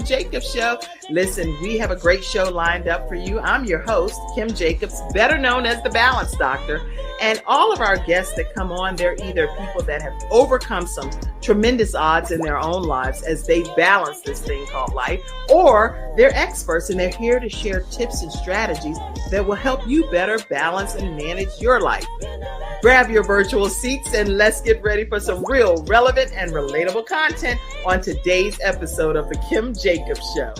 Jacobs Show. Listen, we have a great show lined up for you. I'm your host, Kim Jacobs, better known as the Balance Doctor. And all of our guests that come on, they're either people that have overcome some tremendous odds in their own lives as they balance this thing called life, or they're experts and they're here to share tips and strategies that will help you better balance and manage your life. Grab your virtual seats and let's get ready for some real relevant and relatable content on today's episode of The Kim Jacobs Show.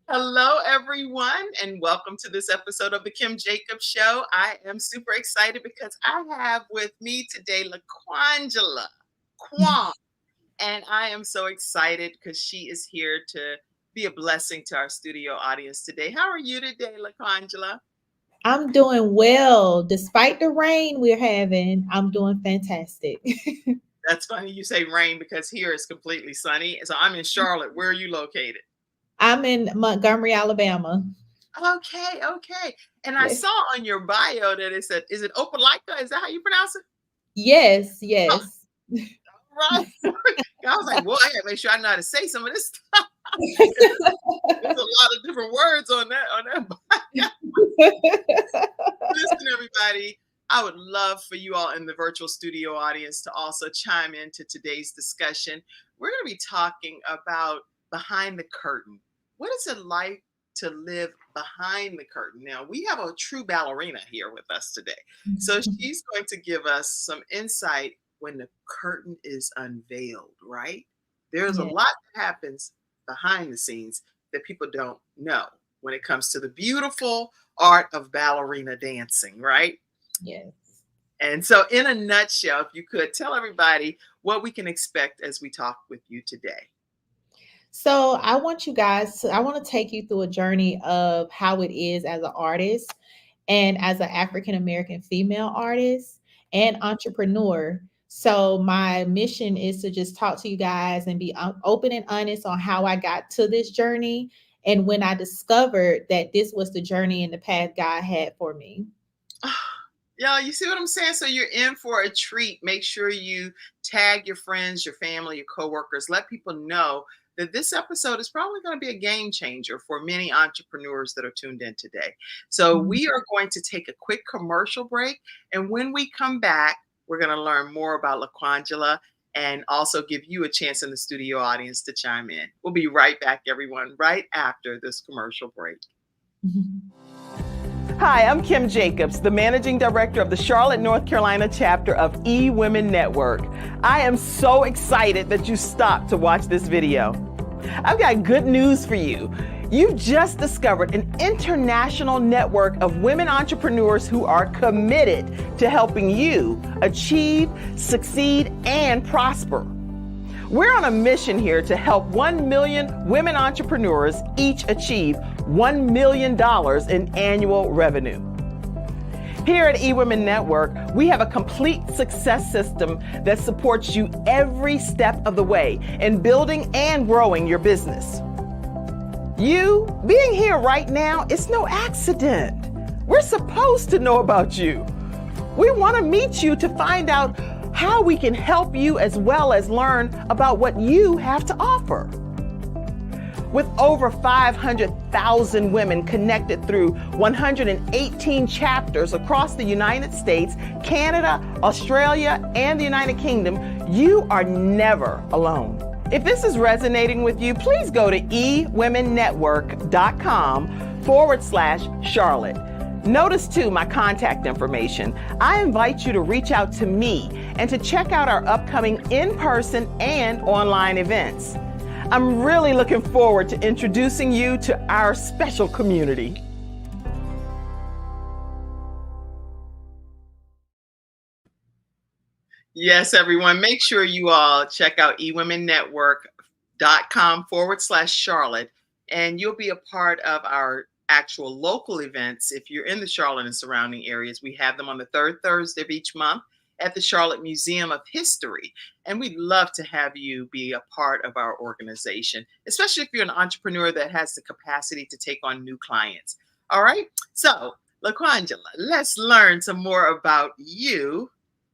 Hello, everyone, and welcome to this episode of The Kim Jacobs Show. I am super excited because I have with me today Laquangela Kwong, and I am so excited because she is here to be a blessing to our studio audience today. How are you today, Laquangela? I'm doing well. Despite the rain we're having, I'm doing fantastic. That's funny you say rain because here it's completely sunny. So I'm in Charlotte. Where are you located? I'm in Montgomery, Alabama. Okay. And I saw on your bio that it said, is it Opelika? Is that how you pronounce it? Yes. Oh, right. I was like, well, I gotta make sure I know how to say some of this stuff. There's a lot of different words on that bio. Listen, everybody, I would love for you all in the virtual studio audience to also chime into today's discussion. We're going to be talking about behind the curtain. What is it like to live behind the curtain? Now, we have a true ballerina here with us today. So she's going to give us some insight when the curtain is unveiled, right? There's a lot that happens behind the scenes that people don't know when it comes to the beautiful art of ballerina dancing, right? Yes. And so in a nutshell, if you could tell everybody what we can expect as we talk with you today. So I want to take you through a journey of how it is as an artist and as an African-American female artist and entrepreneur. So my mission is to just talk to you guys and be open and honest on how I got to this journey and when I discovered that this was the journey and the path God had for me. Yeah, you see what I'm saying? So you're in for a treat. Make sure you tag your friends, your family, your coworkers. Let people know that this episode is probably going to be a game changer for many entrepreneurs that are tuned in today. So we are going to take a quick commercial break. And when we come back, we're going to learn more about Laquangela and also give you a chance in the studio audience to chime in. We'll be right back, everyone, right after this commercial break. Hi, I'm Kim Jacobs, the Managing Director of the Charlotte, North Carolina chapter of eWomen Network. I am so excited that you stopped to watch this video. I've got good news for you. You've just discovered an international network of women entrepreneurs who are committed to helping you achieve, succeed, and prosper. We're on a mission here to help 1 million women entrepreneurs each achieve $1 million in annual revenue. Here at eWomen Network, we have a complete success system that supports you every step of the way in building and growing your business. You being here right now is no accident. We're supposed to know about you. We want to meet you to find out how we can help you as well as learn about what you have to offer. With over 500,000 women connected through 118 chapters across the United States, Canada, Australia, and the United Kingdom, you are never alone. If this is resonating with you, please go to ewomennetwork.com/Charlotte. Notice too my contact information. I invite you to reach out to me and to check out our upcoming in-person and online events. I'm really looking forward to introducing you to our special community. Yes, everyone, make sure you all check out ewomennetwork.com/Charlotte, and you'll be a part of our actual local events. If you're in the Charlotte and surrounding areas, we have them on the third Thursday of each month at the Charlotte Museum of History. And we'd love to have you be a part of our organization, especially if you're an entrepreneur that has the capacity to take on new clients. All right. So Laquangela, let's learn some more about you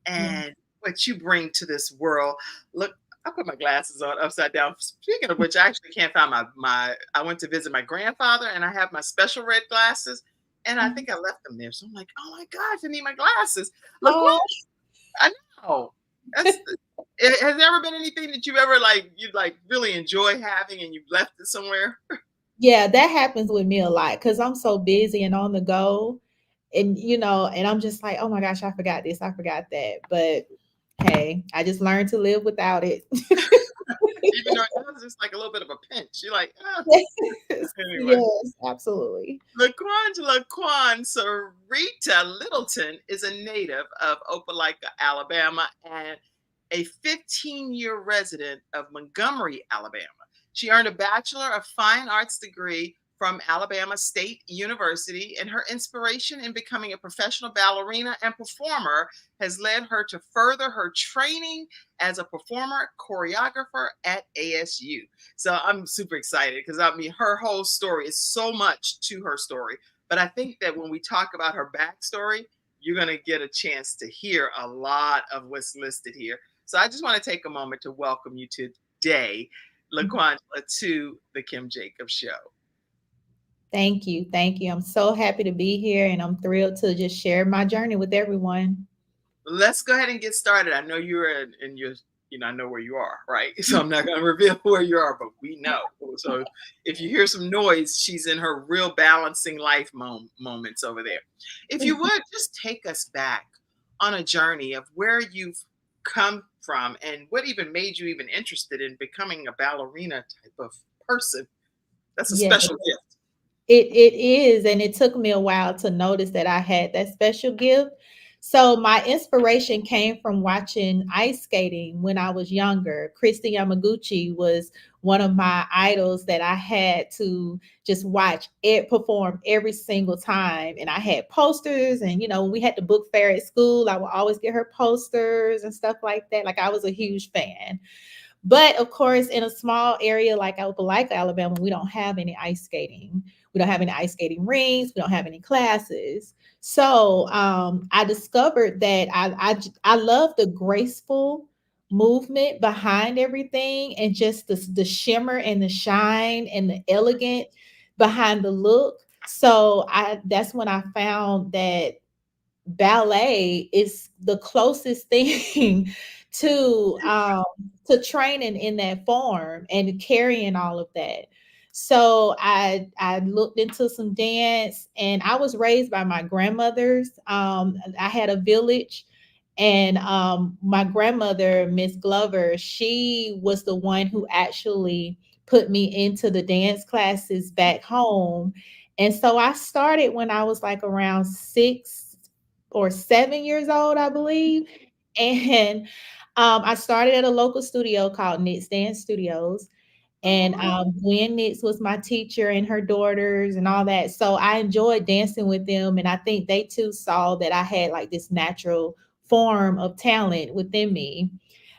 and what you bring to this world. Look, I put my glasses on upside down. Speaking of which, I actually can't find my I went to visit my grandfather and I have my special red glasses and I think I left them there. So I'm like, oh my gosh, I need my glasses. Look, Oh, I know. That's has there ever been anything that you ever you really enjoy having and you've left it somewhere? yeah, that happens with me a lot because I'm so busy and on the go. And and I'm just like, oh my gosh, I forgot this, I forgot that. But hey, I just learned to live without it. Even though it was just like a little bit of a pinch. You're like, ah. Yes, Anyway. yes, absolutely. Laquangela Sarita Littleton is a native of Opelika, Alabama, and a 15-year resident of Montgomery, Alabama. She earned a Bachelor of Fine Arts degree from Alabama State University, and her inspiration in becoming a professional ballerina and performer has led her to further her training as a performer choreographer at ASU. So I'm super excited because I mean, her whole story is so much to her story. But I think that when we talk about her backstory, you're going to get a chance to hear a lot of what's listed here. So I just want to take a moment to welcome you today, LaQuangela, to the Kim Jacobs Show. Thank you. Thank you. I'm so happy to be here and I'm thrilled to just share my journey with everyone. Let's go ahead and get started. I know you're in your, I know where you are, right? So I'm not going to reveal where you are, but we know. So if you hear some noise, she's in her real balancing life moments over there. If you would just take us back on a journey of where you've come from and what even made you even interested in becoming a ballerina type of person. That's a Yeah. special gift. It is, and it took me a while to notice that I had that special gift. So my inspiration came from watching ice skating when I was younger. Christy Yamaguchi was one of my idols that I had to just watch it perform every single time. And I had posters, and when we had the book fair at school, I would always get her posters and stuff like that. Like I was a huge fan. But of course, in a small area like Opelika, Alabama, we don't have any ice skating. We don't have any ice skating rinks. We don't have any classes. So I discovered that I love the graceful movement behind everything and just the shimmer and the shine and the elegant behind the look. So that's when I found that ballet is the closest thing to training in that form and carrying all of that. So I looked into some dance, and I was raised by my grandmothers. I had a village, and my grandmother, Miss Glover, she was the one who actually put me into the dance classes back home. And so I started when I was like around 6 or 7 years old, I believe. And I started at a local studio called Knits Dance Studios. And Oh, Gwen Knits was my teacher and her daughters and all that. So I enjoyed dancing with them. And I think they too saw that I had like this natural form of talent within me.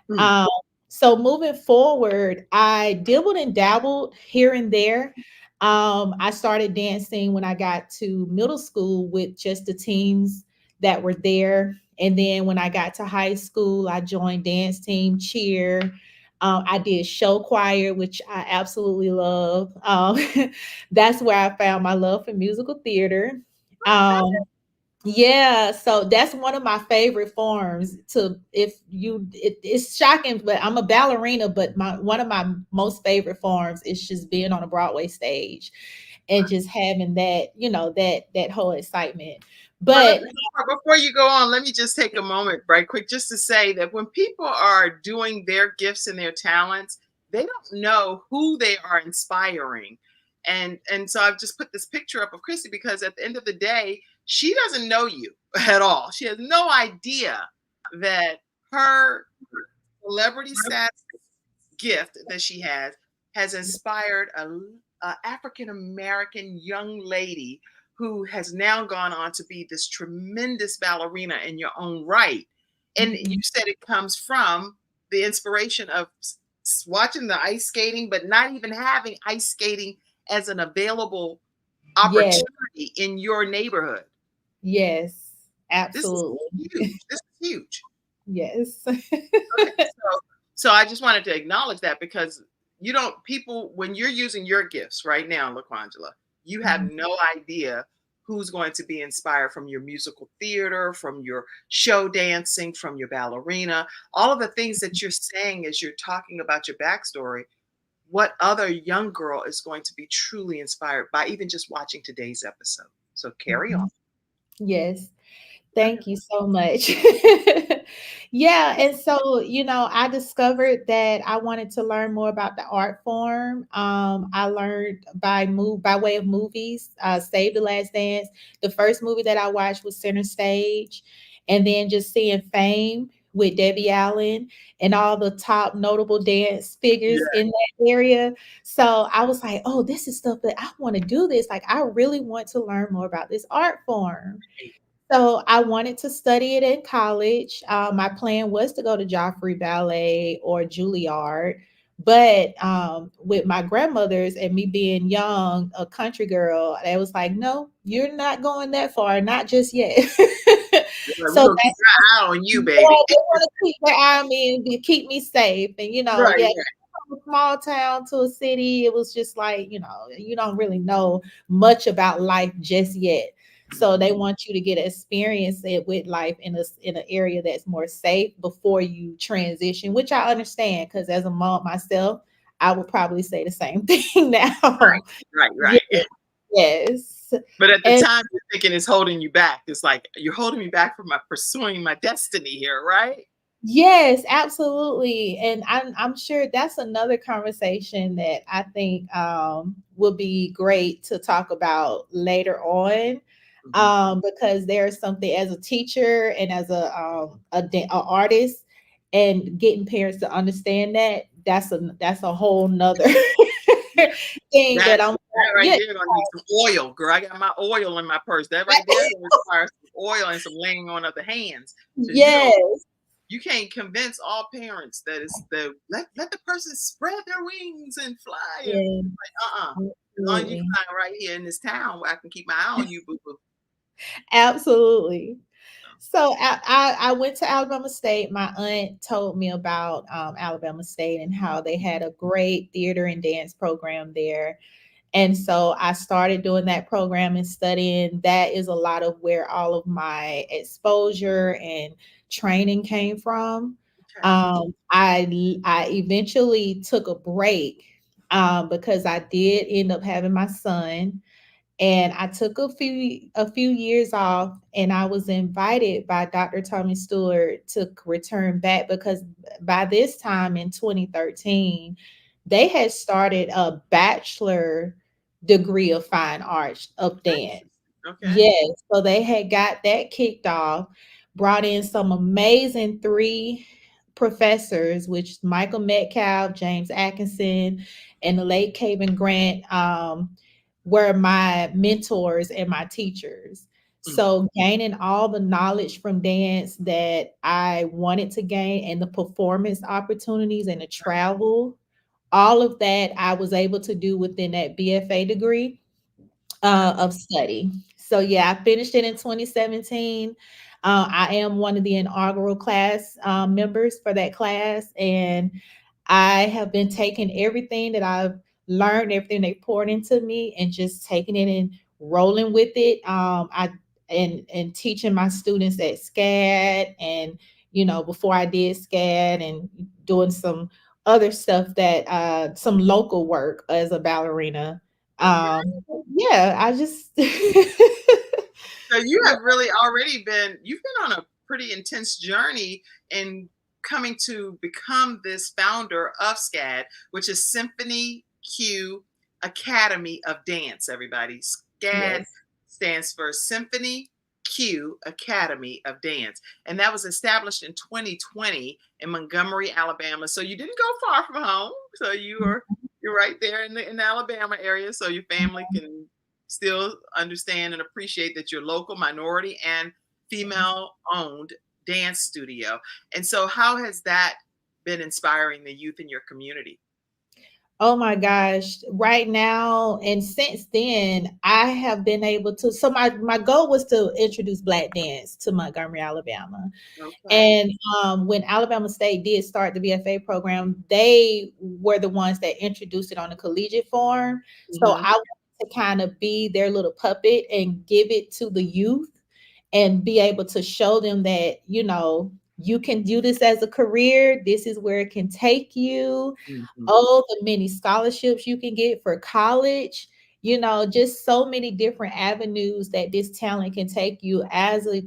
mm, Um, so moving forward, I dibbled and dabbled here and there. I started dancing when I got to middle school with just the teams that were there. And then when I got to high school, I joined dance team, cheer. I did show choir, which I absolutely love. That's where I found my love for musical theater. Um, yeah, so that's one of my favorite forms to if you it's shocking, but I'm a ballerina, but my one of my most favorite forms is just being on a Broadway stage and just having that, that whole excitement. But But before you go on, let me just take a moment right quick just to say that when people are doing their gifts and their talents, they don't know who they are inspiring. And so I've just put this picture up of Christy because at the end of the day, she doesn't know you at all. She has no idea that her celebrity status gift that she has inspired a African American young lady who has now gone on to be this tremendous ballerina in your own right. And you said it comes from the inspiration of watching the ice skating, but not even having ice skating as an available yeah, opportunity in your neighborhood. Yes, This is absolutely. huge. This is huge. Yes. Okay, so I just wanted to acknowledge that because you don't people when you're using your gifts right now, Laquangela, you have Mhm. no idea who's going to be inspired from your musical theater, from your show dancing, from your ballerina, all of the things that you're saying as you're talking about your backstory. What other young girl is going to be truly inspired by even just watching today's episode? So carry on. Mhm. Yes. Carry Thank you so much. Yeah, and so, I discovered that I wanted to learn more about the art form. I learned by way of movies, Save the Last Dance. The first movie that I watched was Center Stage, and then just seeing Fame with Debbie Allen and all the top notable dance on. figures in that area. So I was like, oh, this is stuff that I want to do this. Like, I really want to learn more about this art form. Yeah. So I wanted to study it in college. My plan was to go to Joffrey Ballet or Juilliard, but with my grandmothers and me being young, a country girl, they was like, "No, you're not going that far, not just yet." They're like, we're So gonna keep our eye on yeah, you, baby. they wanna keep their eye on me and keep me safe, and, Right, yeah, right. from a small town to a city, it was just like, you don't really know much about life just yet. So Mhm. they want you to get experience it with life in an area that's more safe before you transition, which I understand because as a mom myself, I would probably say the same thing Right, now. right, Yes, right. yes. But at the And time, you're thinking it's holding you back. It's like you're holding me back from my pursuing my destiny here, right? yes, absolutely. And I'm sure that's another conversation that I think would be great to talk about later on. Mhm. Because there's something as a teacher and as a artist and getting parents to understand that that's a whole nother Yeah, thing that that I'm that right yeah. there gonna need some oil, girl. I got my oil in my purse. That right there gonna require some oil and some laying on of the hands because Yes. you can't convince all parents that it's the let the person spread their wings and fly and Yeah, like as long as you absolutely. fly right here in this town where I can keep my eye on you, boo boo. Absolutely. So I went to Alabama State. My aunt told me about Alabama State and how they had a great theater and dance program there. And so I started doing that program and studying. That is a lot of where all of my exposure and training came from. Okay. I eventually took a break because I did end up having my son, and I took a few years off, and I was invited by Dr. Tommy Stewart to return back because by this time in 2013, they had started a bachelor degree of fine arts of dance. Okay. Yes, so they had got that kicked off, brought in some amazing three professors, which Michael Metcalf, James Atkinson, and the late Caven Grant. Were my mentors and my teachers. Mm. So gaining all the knowledge from dance that I wanted to gain and the performance opportunities and the travel, all of that I was able to do within that BFA degree Okay. of study. So yeah, I finished it in 2017. I am one of the inaugural class members for that class, and I have been taking everything that I've learned, everything they poured into me, and just taking it and rolling with it. I and teaching my students at SCAD, and before I did SCAD, and doing some other stuff that some local work as a ballerina. Okay. Yeah, I just So you have really already you've been on a pretty intense journey in coming to become this founder of SCAD, which is Symphony Q Academy of Dance, everybody. SCAD yes, stands for Symphony Q Academy of Dance. And that was established in 2020 in Montgomery, Alabama. So you didn't go far from home. So you're right there in the Alabama area. So your family can still understand and appreciate that you're local, minority, and female owned dance studio. And so, how has that been inspiring the youth in your community? Oh my gosh. Right now, and since then, I have been able to. So my goal was to introduce Black dance to Montgomery, Alabama. Okay. And when Alabama State did start the BFA program, they were the ones that introduced it on the collegiate form. So Hmm. I wanted to kind of be their little puppet and give it to the youth and be able to show them that, you can do this as a career. This is where it can take you. Hmm. Oh, the many scholarships you can get for college. Just so many different avenues that this talent can take you as a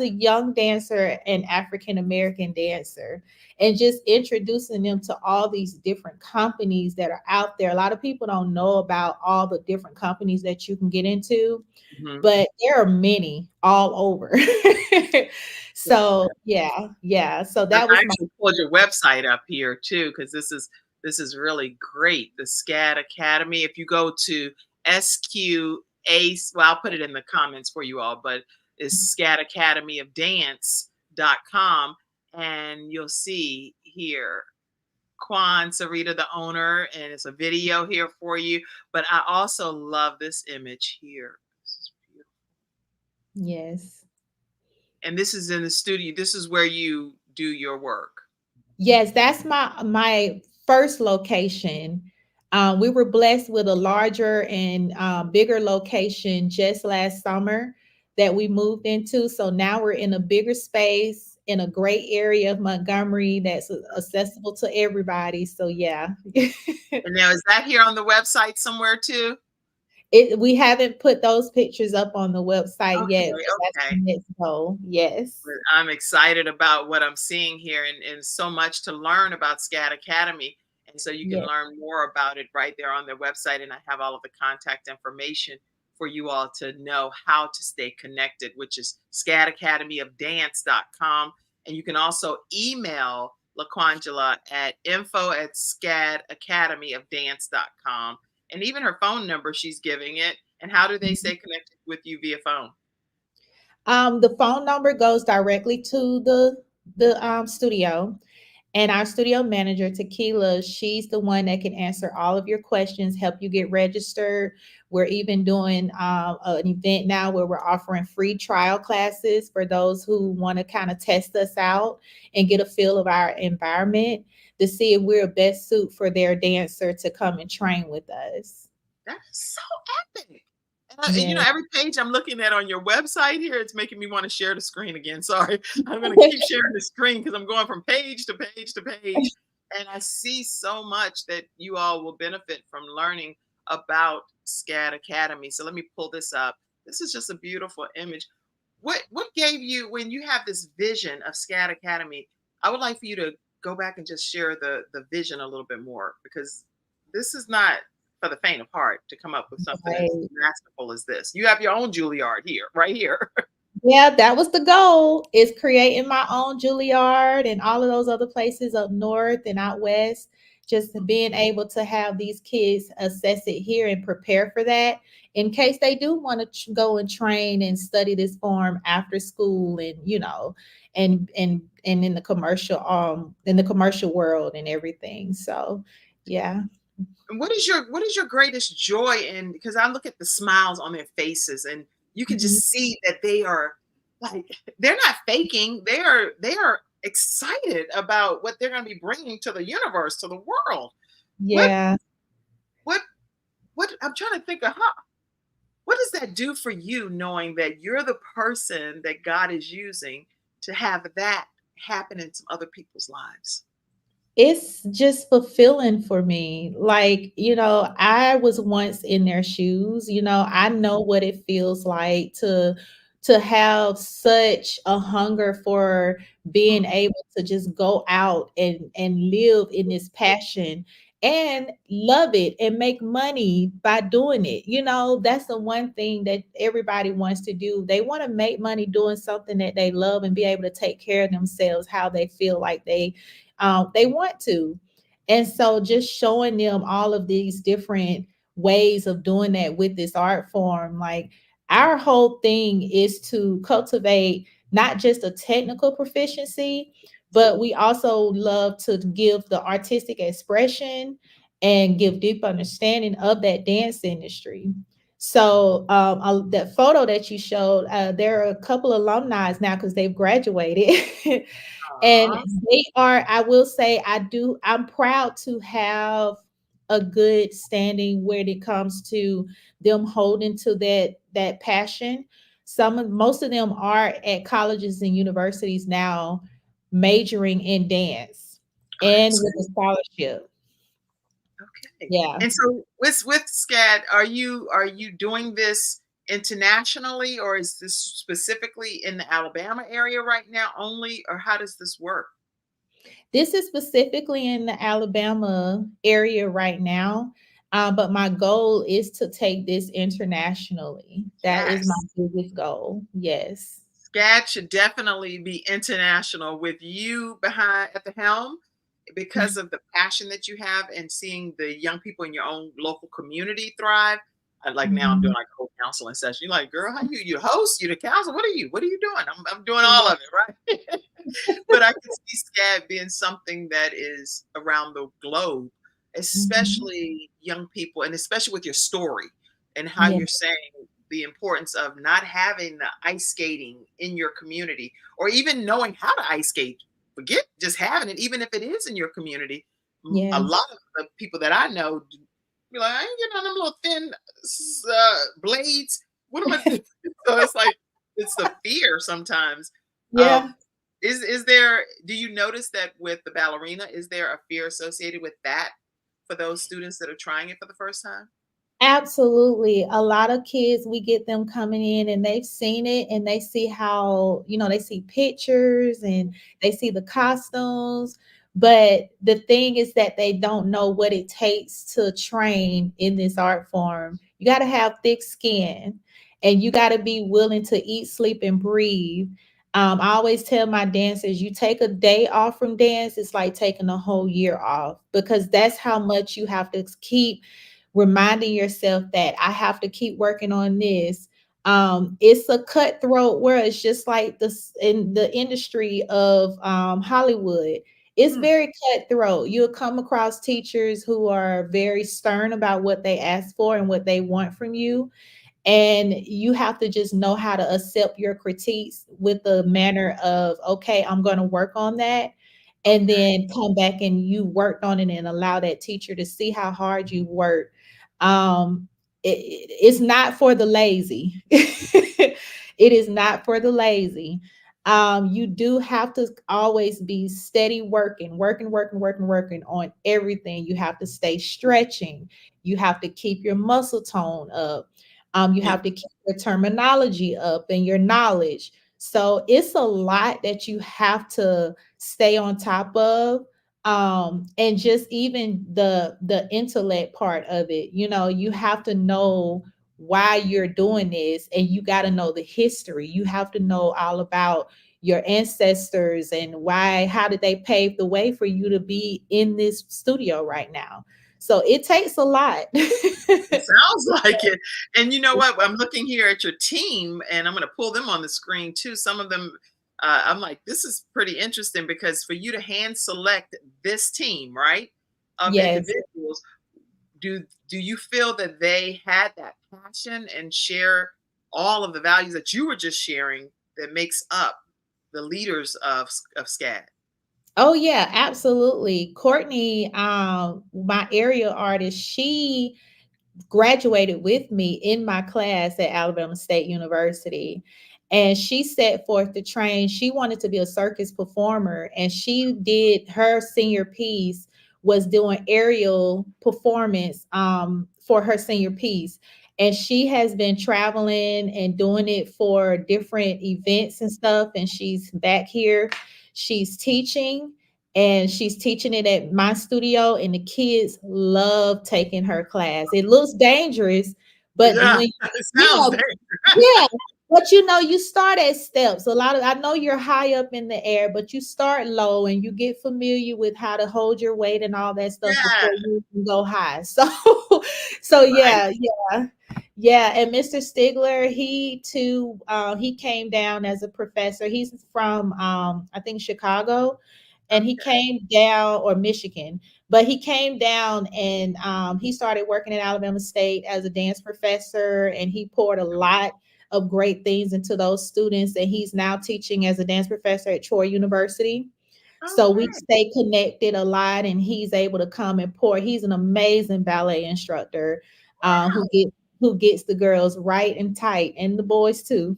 young dancer and African American dancer, and just introducing them to all these different companies that are out there. A lot of people don't know about all the different companies that you can get into, Hmm. but there are many all over. So yeah, yeah. So that I was my actually pulled your website up here too, because this is really great. The SCAD Academy. If you go to SQA, well, I'll put it in the comments for you all, but it's SCAD Academy of Dance.com, and you'll see here Quan Sarita, the owner, and it's a video here for you. But I also love this image here. This is beautiful. yes. And this is in the studio. This is where you do your work. Yes, that's my first location. We were blessed with a larger and bigger location just last summer that we moved into. So now we're in a bigger space in a great area of Montgomery that's accessible to everybody. So yeah. And now, is that here on the website somewhere too? We haven't put those pictures up on the website yet, Okay, but that's the okay. next goal. Yes. But I'm excited about what I'm seeing here, and so much to learn about SCAD Academy. And so you can Yes. learn more about it right there on their website. And I have all of the contact information for you all to know how to stay connected, which is scadacademyofdance.com. And you can also email Laquangela at info@scadacademyofdance.com. And even her phone number, she's giving it. And how do they stay connected with you via phone? The phone number goes directly to the studio, and our studio manager, Tequila, she's the one that can answer all of your questions, help you get registered. We're even doing an event now where we're offering free trial classes for those who want to kind of test us out and get a feel of our environment to see if we're a best suit for their dancer to come and train with us. That's so epic. And Yeah. every page I'm looking at on your website here, it's making me want to share the screen again. Sorry. I'm going to keep sharing the screen because I'm going from page to page to page. And I see so much that you all will benefit from learning about SCAD Academy. So let me pull this up. This is just a beautiful image. What gave you, when you have this vision of SCAD Academy, I would like for you to go back and just share the vision a little bit more, because this is not for the faint of heart to come up with something as Right. masterful as this. You have your own Juilliard here, right here. Yeah, that was the goal, is creating my own Juilliard and all of those other places up north and out west. Just being able to have these kids assess it here and prepare for that in case they do want to go and train and study this form after school, and and in the commercial world and everything. So yeah. And what is your greatest joy in, because I look at the smiles on their faces, and you can Mhm. just see that they are, like, they're not faking. They are excited about what they're going to be bringing to the universe, to the world. What Yeah. what what I'm trying to think of how, what does that do for you, knowing that you're the person that God is using to have that happen in some other people's lives? It's just fulfilling for me. Like, I was once in their shoes. I know what it feels like to have such a hunger for being able to just go out and live in this passion and love it and make money by doing it. That's the one thing that everybody wants to do. They want to make money doing something that they love and be able to take care of themselves how they feel like they want to. And so just showing them all of these different ways of doing that with this art form, like, our whole thing is to cultivate not just a technical proficiency, but we also love to give the artistic expression and give deep understanding of that dance industry. So that photo that you showed, there are a couple alumni now because they've graduated. And Aw, they are, I will say, I'm proud to have a good standing when it comes to them holding to that passion. Most of them are at colleges and universities now majoring in dance oh, and that's with a scholarship. okay. Yeah. And so with SCAD, are you doing this internationally, or is this specifically in the Alabama area right now only, or how does this work? This is specifically in the Alabama area right now. But my goal is to take this internationally. That is my Yes. biggest goal. Yes. SCAD should definitely be international with you behind at the helm because of the passion that you have and seeing the young people in your own local community thrive. Like now I'm doing Mhm. like co-counseling session. You're like, girl, how you host, you the counselor? What are you? What are you doing? I'm doing all Yeah. of it, right? But I can see SCAD being something that is around the globe, Mhm. especially young people, and especially with your story and how Yeah. you're saying the importance of not having the ice skating in your community or even knowing how to ice skate. Forget just having it, even if it is in your community. A Yes. lot of the people that I know be like, I ain't getting on them little thin blades. What am I doing? So it's like, it's the fear sometimes. Yeah. Is there, do you notice that with the ballerina, is there a fear associated with that for those students that are trying it for the first time? Absolutely. A lot of kids, we get them coming in and they've seen it and they see how, they see pictures and they see the costumes. But the thing is that they don't know what it takes to train in this art form. You got to have thick skin and you got to be willing to eat, sleep, and breathe. I always tell my dancers, you take a day off from dance, it's like taking a whole year off because that's how much you have to keep reminding yourself that I have to keep working on this. It's a cutthroat world. It's just like this in the industry of Hollywood. It's Hmm, very cutthroat. You'll come across teachers who are very stern about what they ask for and what they want from you. And you have to just know how to accept your critiques with the manner of, okay, I'm going to work on that. And okay. then come back and you worked on it and allow that teacher to see how hard you work. Um, it's not for the lazy. It is not for the lazy. You do have to always be steady working on everything. You have to stay stretching. You have to keep your muscle tone up. You Yeah. have to keep your terminology up and your knowledge. So it's a lot that you have to stay on top of. And just even the intellect part of it, you have to know why you're doing this and you got to know the history. You have to know all about your ancestors and how did they pave the way for you to be in this studio right now. So it takes a lot. It sounds like it. And you know what? I'm looking here at your team and I'm going to pull them on the screen too. Some of them, I'm like, this is pretty interesting because for you to hand select this team, right, of Yes. individuals, do you feel that they had that passion and share all of the values that you were just sharing that makes up the leaders of SCAD? Oh yeah, absolutely. Courtney, my area artist, she graduated with me in my class at Alabama State University. And she set forth to train. She wanted to be a circus performer, and she did her senior piece was doing aerial performance for her senior piece. And she has been traveling and doing it for different events and stuff. And she's back here. She's teaching and she's teaching it at my studio and the kids love taking her class. It looks dangerous, but Yeah, when it you sounds know, dangerous. yeah, but you start at steps. I know you're high up in the air, but you start low and you get familiar with how to hold your weight and all that stuff Yeah, before you can go high. So right. yeah, yeah. Yeah, and Mr. Stigler, he too, he came down as a professor. He's from I think Chicago, and he came down, or Michigan, but he came down and he started working at Alabama State as a dance professor, and he poured a lot of great things into those students, and he's now teaching as a dance professor at Troy University. So we Okay. stay connected a lot, and he's able to come and pour. He's an amazing ballet instructor, who gets the girls right and tight, and the boys too.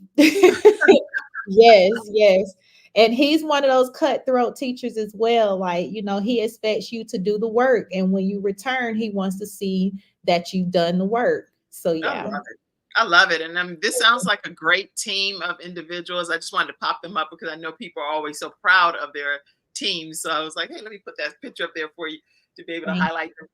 Yes, yes. And he's one of those cutthroat teachers as well. Like, he expects you to do the work. And when you return, he wants to see that you've done the work. So, I yeah. love it. I love it. And this sounds like a great team of individuals. I just wanted to pop them up because I know people are always so proud of their teams. So I was like, hey, let me put that picture up there for you to be able to Thank highlight them.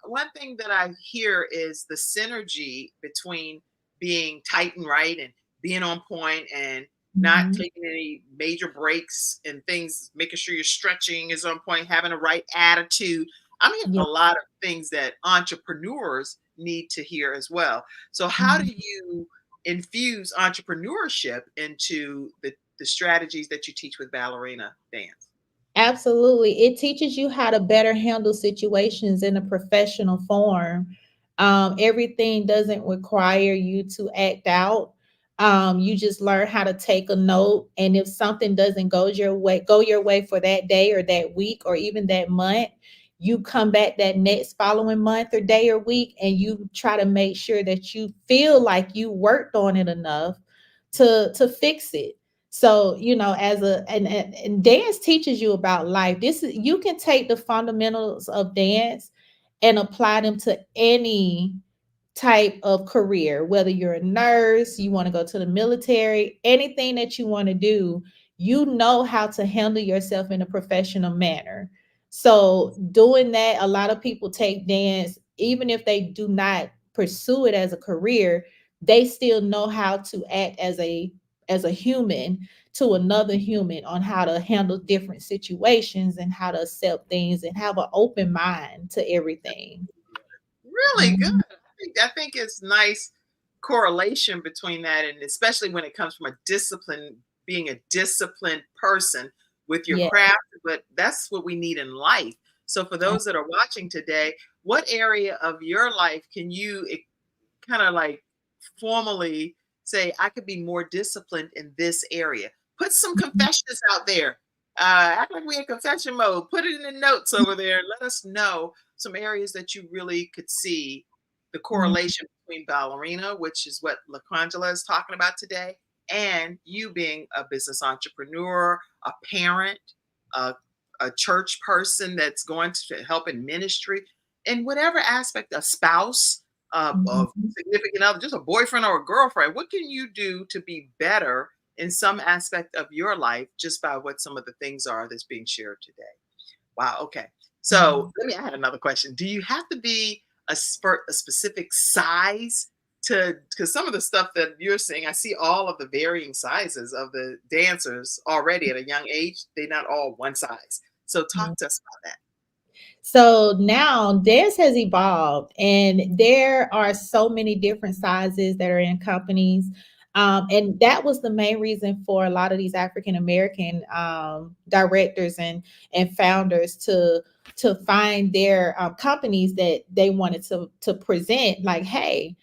One thing that I hear is the synergy between being tight and right and being on point and not Mhm. taking any major breaks and things, making sure your stretching is on point, having a right attitude. I'm hearing Yeah. a lot of things that entrepreneurs need to hear as well. So how do Mhm. you infuse entrepreneurship into the strategies that you teach with ballerina dance? Absolutely. It teaches you how to better handle situations in a professional form. Everything doesn't require you to act out. You just learn how to take a note. And if something doesn't go your way for that day or that week or even that month, you come back that next following month or day or week, and you try to make sure that you feel like you worked on it enough to fix it. So, as and dance teaches you about life. You can take the fundamentals of dance and apply them to any type of career, whether you're a nurse, you want to go to the military, anything that you want to do, how to handle yourself in a professional manner. So, doing that, a lot of people take dance, even if they do not pursue it as a career, they still know how to act as a human to another human, on how to handle different situations and how to accept things and have an open mind to everything. Really good. Mhm. I think it's nice correlation between that, and especially when it comes from a discipline, being a disciplined person with your Yeah. craft, but that's what we need in life. So for those that are watching today, what area of your life can you kind of like formally say, I could be more disciplined in this area? Put some confessions out there. Act like we in confession mode. Put it in the notes over there and let us know some areas that you really could see the Mhm. correlation between ballerina, which is what Laquangela is talking about today, and you being a business entrepreneur, a parent, a, a church person that's going to help in ministry, in whatever aspect, a spouse, of Mhm. significant other, just a boyfriend or a girlfriend. What can you do to be better in some aspect of your life just by what some of the things are that's being shared today? Wow. Okay. So Mhm. I had another question. Do you have to be a specific size to, because some of the stuff that you're seeing, I see all of the varying sizes of the dancers already at a young age. They're not all one size. So talk to us about that. So now dance has evolved, and there are so many different sizes that are in companies. And that was the main reason for a lot of these African American directors and founders to find their companies that they wanted to present, like, hey,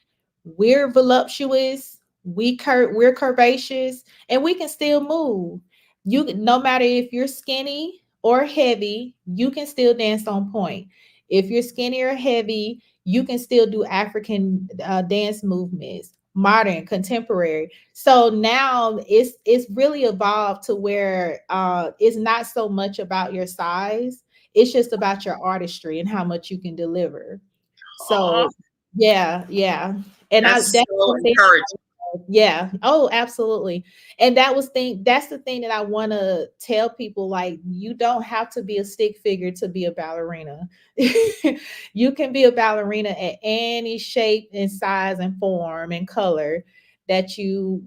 we're voluptuous, we're curvaceous, and we can still move. No matter if you're skinny or heavy, you can still dance on point. If you're skinny or heavy, you can still do African dance movements, modern, contemporary. So now it's really evolved to where it's not so much about your size, it's just about your artistry and how much you can deliver. Oh, So yeah, yeah. And that's that's so one thing. encouraging. Yeah. Oh, absolutely. And that's the thing that I want to tell people, like, you don't have to be a stick figure to be a ballerina. You can be a ballerina at any shape and size and form and color that you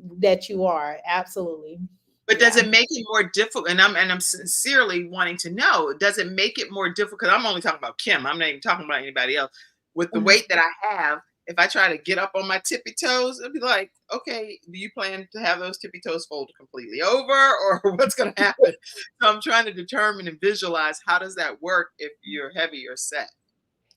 are. Absolutely. But does Yeah. it make it more difficult? And I'm sincerely wanting to know, does it make it more difficult? I'm only talking about Kim. I'm not even talking about anybody else. With the weight that I have, if I try to get up on my tippy toes, it'd be like, okay, do you plan to have those tippy toes folded completely over, or what's going to happen? So I'm trying to determine and visualize how does that work if you're heavy or set.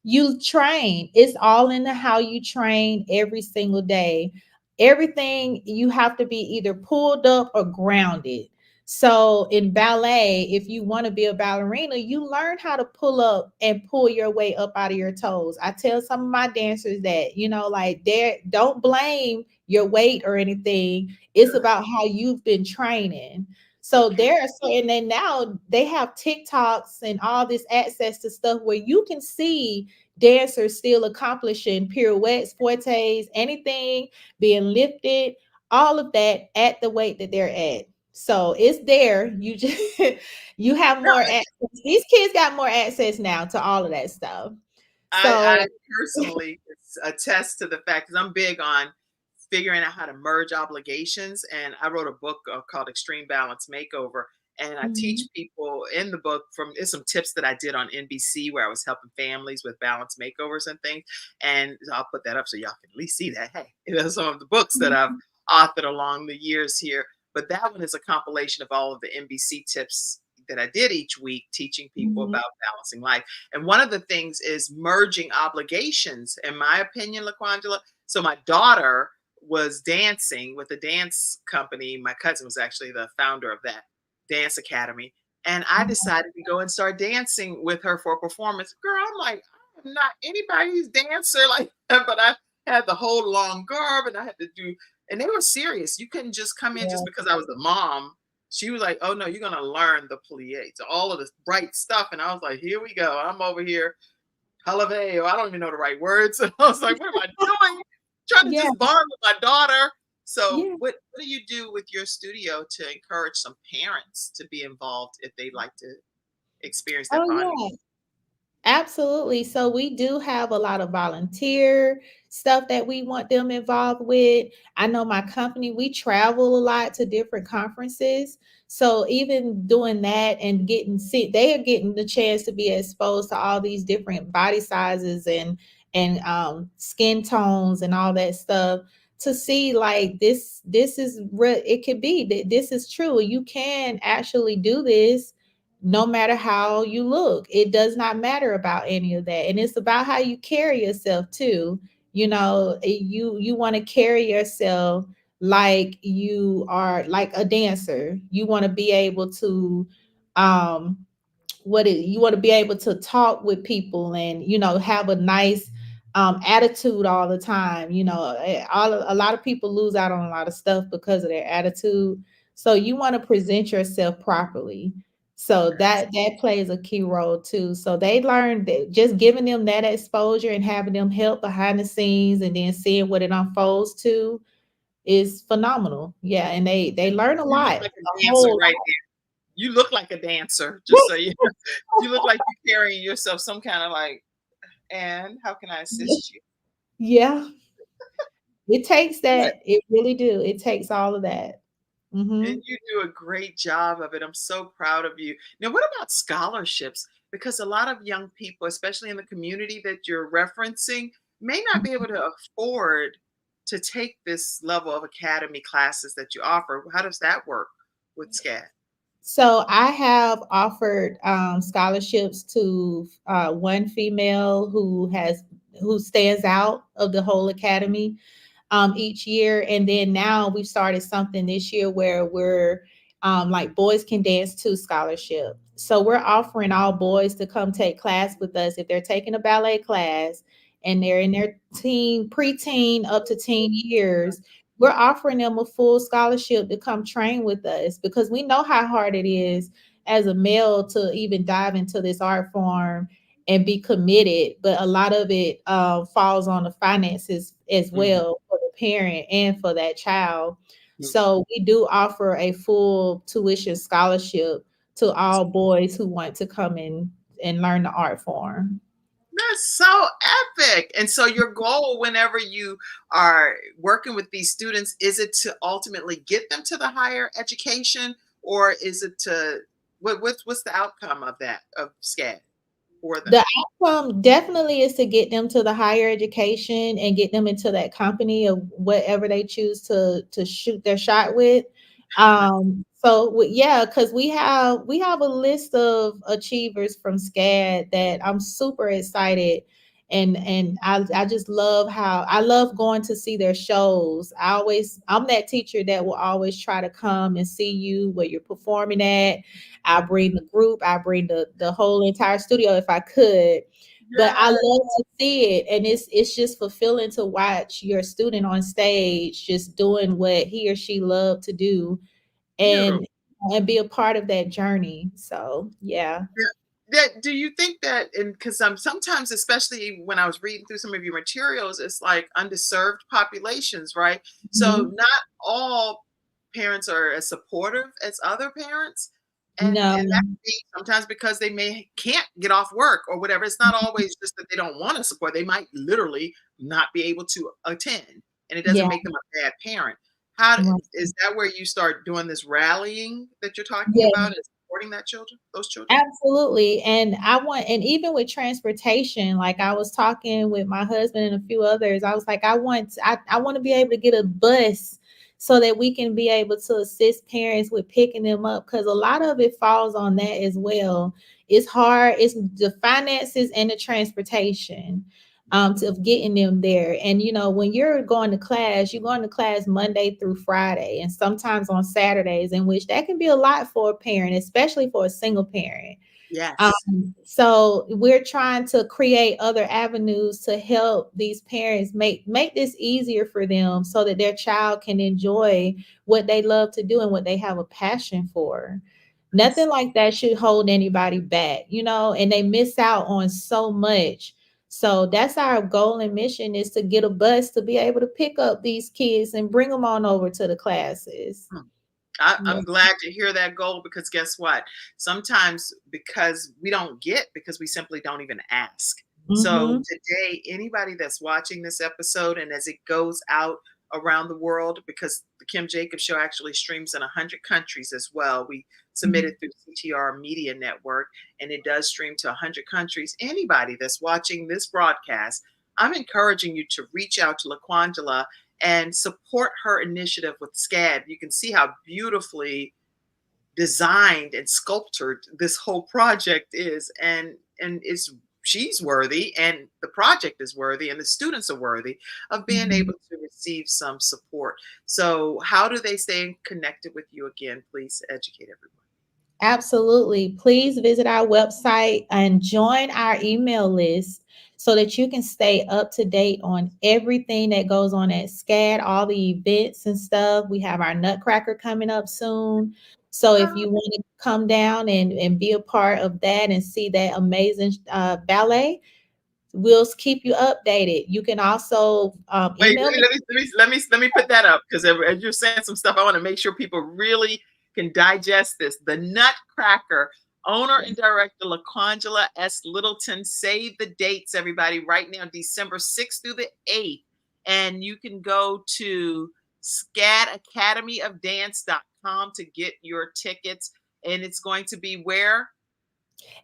You train. It's all in the how you train every single day. Everything you have to be either pulled up or grounded. So in ballet, if you want to be a ballerina, you learn how to pull up and pull your way up out of your toes. I tell some of my dancers that, like, don't blame your weight or anything. It's Good. about how you've been training. So Okay. there are certain, and now they have TikToks and all this access to stuff where you can see dancers still accomplishing pirouettes, fortes, anything being lifted, all of that at the weight that they're at. So it's there. You just you have more Really? access. These kids got more access now to all of that stuff. I So personally attest to the fact because I'm big on figuring out how to merge obligations. And I wrote a book called Extreme Balance Makeover. And I teach mhm, people in the book from it's some tips that I did on NBC where I was helping families with balance makeovers and things. And so I'll put that up so y'all can at least see that. Hey, there's some of the books that I've mhm, authored along the years here. But that one is a compilation of all of the NBC tips that I did each week, teaching people mhm, about balancing life. And one of the things is merging obligations, in my opinion, Laquangela. So my daughter was dancing with a dance company. My cousin was actually the founder of that dance academy. And I mhm. decided to go and start dancing with her for a performance. Girl, I'm like, I'm not anybody's dancer like that, but I had the whole long garb and I had to do, and they were serious. You couldn't just come in just Yeah, because I was the mom. She was like, oh no, you're gonna learn the plie, so all of this bright stuff. And I was like, here we go. I'm over here Halave, or I don't even know the right words. And I was like, what am I doing? Trying to yeah, just bond with my daughter. So yeah. what do you do with your studio to encourage some parents to be involved if they'd like to experience that Oh bonding? yeah. Absolutely. So we do have a lot of volunteer stuff that we want them involved with. I know my company, we travel a lot to different conferences. So even doing that and they are getting the chance to be exposed to all these different body sizes and skin tones and all that stuff to see like this is real. It could be that this is true. You can actually do this no matter how you look. It does not matter about any of that. And it's about how you carry yourself too. You want to carry yourself like you are like a dancer. You want to be able to um you want to be able to talk with people and have a nice attitude all the time. A lot of people lose out on a lot of stuff because of their attitude. So you want to present yourself properly. So that plays a key role too. So they learn that just giving them that exposure and having them help behind the scenes and then seeing what it unfolds to is phenomenal. Yeah, and they learn a You look lot, like a a dancer whole right there. You look like a dancer, just so you you look like you're carrying yourself some kind of like, and how can I lot. assist you? Yeah, it takes But that. It really do. It takes all of that. and Mhm. you do a great job of it. I'm so proud of you. Now, what about scholarships? Because a lot of young people, especially in the community that you're referencing, may not be able to afford to take this level of academy classes that you offer. How does that work with SCAD? So I have offered scholarships to one female who stands out of the whole academy each year. And then now we've started something this year where we're like Boys Can Dance 2 scholarship. So we're offering all boys to come take class with us if they're taking a ballet class and they're in their preteen up to teen years. We're offering them a full scholarship to come train with us because we know how hard it is as a male to even dive into this art form and be committed, but a lot of it falls on the finances as Mhm. well for the parent and for that child. Mm. So we do offer a full tuition scholarship to all boys who want to come in and learn the art form. That's so epic. And so your goal whenever you are working with these students, is it to ultimately get them to the higher education or is it to what's the outcome of that of SCAD? for them? The outcome definitely is to get them to the higher education and get them into that company of whatever they choose to shoot their shot with. Yeah, because we have a list of achievers from SCAD that I'm super excited, and I just love how I love going to see their shows. I'm that teacher that will always try to come and see you where you're performing at. I bring the group, I bring the whole entire studio if I could. But I Yes. love to see it, and it's just fulfilling to watch your student on stage just doing what he or she loved to do, Beautiful. and be a part of that journey. So yeah. That do you think that, and because sometimes, especially when I was reading through some of your materials, it's like underserved populations, right? So Mhm. not all parents are as supportive as other parents, and that No. could be sometimes because they may can't get off work or whatever. It's not always just that they don't want to support. They might literally not be able to attend, and it doesn't Yeah. make them a bad parent. How Right. is that where you start doing this rallying that you're talking Yeah. about, and supporting that children, those children? Absolutely. And even with transportation, like I was talking with my husband and a few others, I was like, I want to be able to get a bus so that we can be able to assist parents with picking them up, because a lot of it falls on that as well. It's hard, it's the finances and the transportation of getting them there. And when you're going to class, you're going to class Monday through Friday and sometimes on Saturdays, in which that can be a lot for a parent, especially for a single parent. Yes. So we're trying to create other avenues to help these parents make this easier for them so that their child can enjoy what they love to do and what they have a passion for. Nothing like that should hold anybody back, and they miss out on so much. So that's our goal and mission, is to get a bus to be able to pick up these kids and bring them on over to the classes. Hmm. Yeah. I'm glad to hear that goal, because guess what? Sometimes because we don't get, because we simply don't even ask. So Hmm. today, anybody that's watching this episode, and as it goes out around the world, because the Kim Jacobs Show actually streams in 100 countries as well. We submitted through CTR Media Network, and it does stream to 100 countries. Anybody that's watching this broadcast, I'm encouraging you to reach out to Laquangela and support her initiative with SCAD. You can see how beautifully designed and sculptured this whole project is, and it's she's worthy, and the project is worthy, and the students are worthy of being able Mhm. to receive some support. So how do they stay connected with you? Again, please educate everyone. Absolutely. Please visit our website and join our email list so that you can stay up to date on everything that goes on at SCAD, all the events and stuff. We have our Nutcracker coming up soon. So if you want to come down and be a part of that and see that amazing ballet, we'll keep you updated. You can also Wait, email me. let me put that up, because as you're saying some stuff, I want to make sure people really can digest this. The Nutcracker, owner and director Laquangela S. Littleton. Save the dates, everybody, right now, December 6th through the 8th. And you can go to scadacademyofdance.com to get your tickets. And it's going to be where?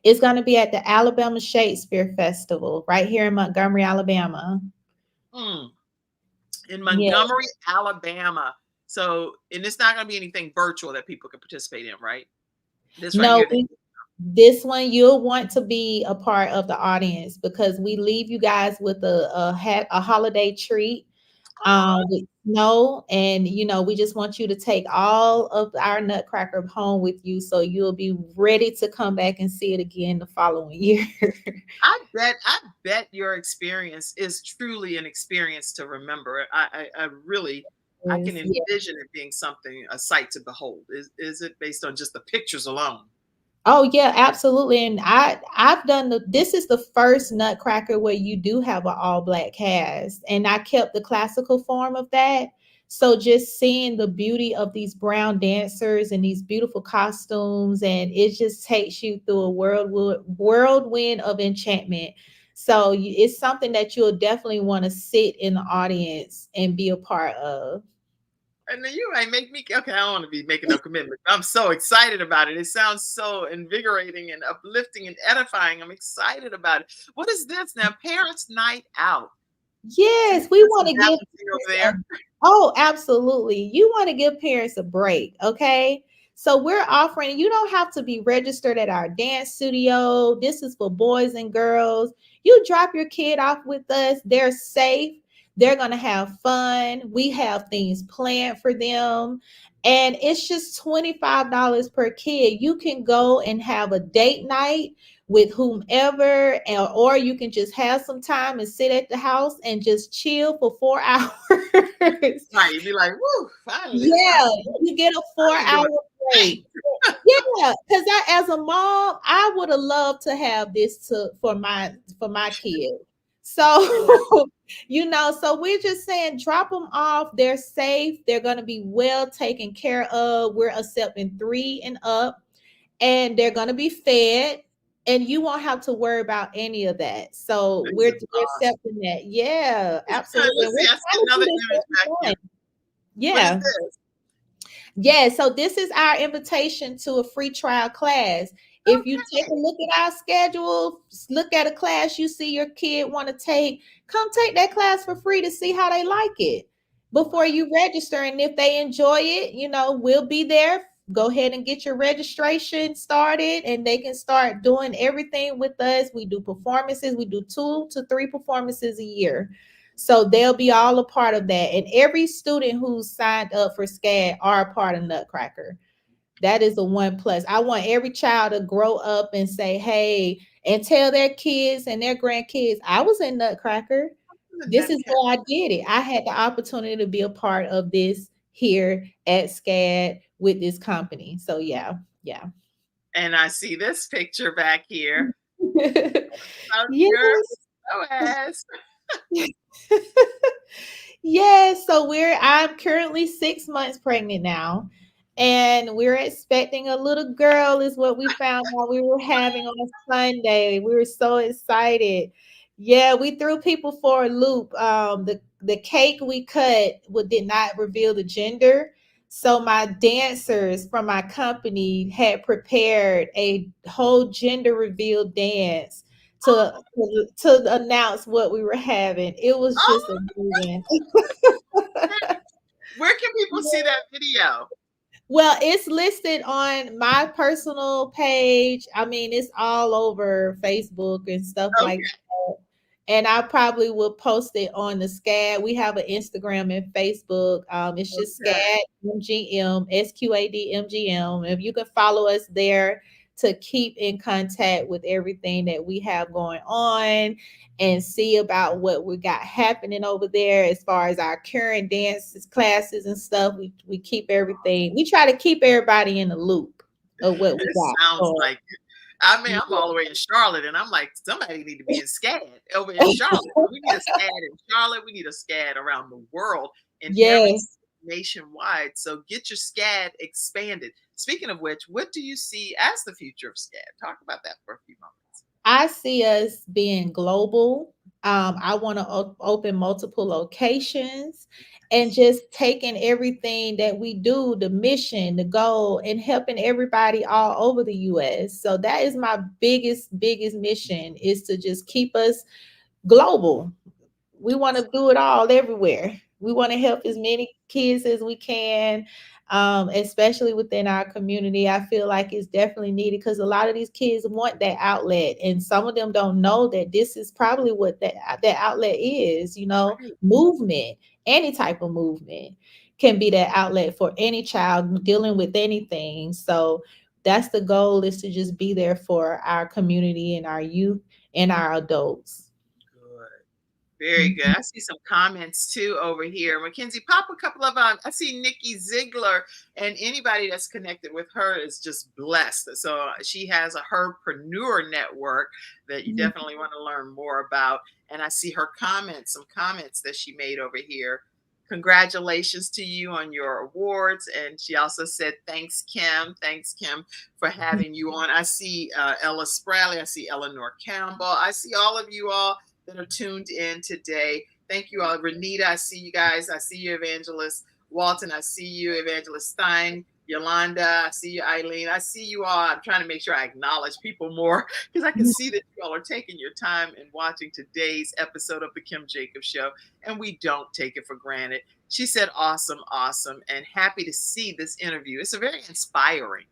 It's going to be at the Alabama Shakespeare Festival right here in Montgomery, Alabama. Hmm. In Yeah. Montgomery, Alabama. So, and it's not going to be anything virtual that people can participate in, right? This right No, here. this one you'll want to be a part of the audience, because we leave you guys with a holiday treat Oh, with snow, and we just want you to take all of our Nutcracker home with you, so you'll be ready to come back and see it again the following year. I bet your experience is truly an experience to remember. I really, I can Yes, yeah. envision it being something, a sight to behold. Is it based on just the pictures alone? Oh yeah, absolutely. And I've done this is the first Nutcracker where you do have an all black cast, and I kept the classical form of that. So just seeing the beauty of these brown dancers and these beautiful costumes, and it just takes you through a whirlwind of enchantment. So it's something that you'll definitely want to sit in the audience and be a part of. And then you might make me, okay, I don't want to be making no commitment. I'm so excited about it. It sounds so invigorating and uplifting and edifying. I'm excited about it. What is this now? Parents' night out. Yes, we want to give Over there. oh, absolutely. You want to give parents a break, okay? So we're offering, you don't have to be registered at our dance studio. This is for boys and girls. You drop your kid off with us. They're safe. They're going to have fun. We have things planned for them. And it's just $25 per kid. You can go and have a date night with whomever, or you can just have some time and sit at the house and just chill for 4 hours. Right. You'd be like, woo, finally. Yeah, you get a 4 hour break. Yeah, because as a mom, I would have loved to have this for my kid. So, so we're just saying drop them off. They're safe. They're going to be well taken care of. We're accepting 3 and up, and they're going to be fed, and you won't have to worry about any of that. So we're accepting that. Yeah, absolutely. Let's see, I see another image back here. Yeah. What is this? Yeah, so this is our invitation to a free trial class. If you take a look at our schedule, look at a class you see your kid want to take, come take that class for free to see how they like it before you register. And if they enjoy it, we'll be there. Go ahead and get your registration started, and they can start doing everything with us. We do performances. We do 2 to 3 performances a year. So they'll be all a part of that. And every student who's signed up for SCAD are a part of Nutcracker. That is a 1+. I want every child to grow up and say, hey, and tell their kids and their grandkids, I was in Nutcracker. This is where I did it. I had the opportunity to be a part of this here at SCAD with this company. So yeah. And I see this picture back here. Yes. Yes, so I'm currently 6 months pregnant now, and we're expecting a little girl is what we found while we were having on Sunday. We were so excited. Yeah, we threw people for a loop. The cake we cut did not reveal the gender. So my dancers from my company had prepared a whole gender reveal dance to announce what we were having. It was just amazing. Where can people see that video? Well, it's listed on my personal page. I mean, it's all over Facebook and stuff like that. And I probably will post it on the SCAD. We have an Instagram and Facebook. It's just SCAD MGM, SQAD MGM. If you can follow us there to keep in contact with everything that we have going on and see about what we got happening over there as far as our current dances, classes and stuff. We keep everything. We try to keep everybody in the loop of what we got. Sounds like it. I mean, I'm all the way in Charlotte, and I'm like, somebody need to be in SCAD over in Charlotte. We need a SCAD in Charlotte. We need a SCAD around the world and nationwide. So get your SCAD expanded. Speaking of which, what do you see as the future of SCAD? Talk about that for a few moments. I see us being global. I want to open multiple locations and just taking everything that we do, the mission, the goal, and helping everybody all over the US. So that is my biggest mission, is to just keep us global. We want to do it all everywhere. We want to help as many kids as we can, especially within our community. I feel like it's definitely needed because a lot of these kids want that outlet, and some of them don't know that this is probably what that outlet is. Movement, any type of movement can be that outlet for any child dealing with anything. So that's the goal, is to just be there for our community and our youth and our adults. Very good. I see some comments too over here. Mackenzie, pop a couple of I see Nikki Ziegler, and anybody that's connected with her is just blessed. So she has a herpreneur network that you definitely want to learn more about. And I see her some comments that she made over here. Congratulations to you on your awards. And she also said, thanks, Kim. Thanks, Kim, for having you on. I see Ella Spraley. I see Eleanor Campbell. I see all of you all that are tuned in today. Thank you all. Renita, I see you guys. I see you, Evangelist. Walton, I see you. Evangelist Stein, Yolanda, I see you. Eileen, I see you all. I'm trying to make sure I acknowledge people more because I can see that you all are taking your time and watching today's episode of the Kim Jacobs Show, and we don't take it for granted. She said, awesome, awesome, and happy to see this interview. It's a very inspiring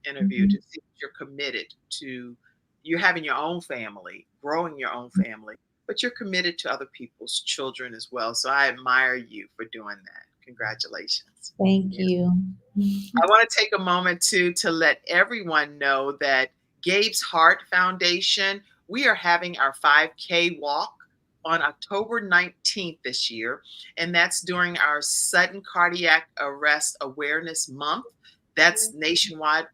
interview to see that you're committed to you having your own family, growing your own family, but you're committed to other people's children as well. So I admire you for doing that. Congratulations. Thank you. I want to take a moment to let everyone know that Gabe's Heart Foundation, we are having our 5K walk on October 19th this year, and that's during our Sudden Cardiac Arrest Awareness Month. That's nationwide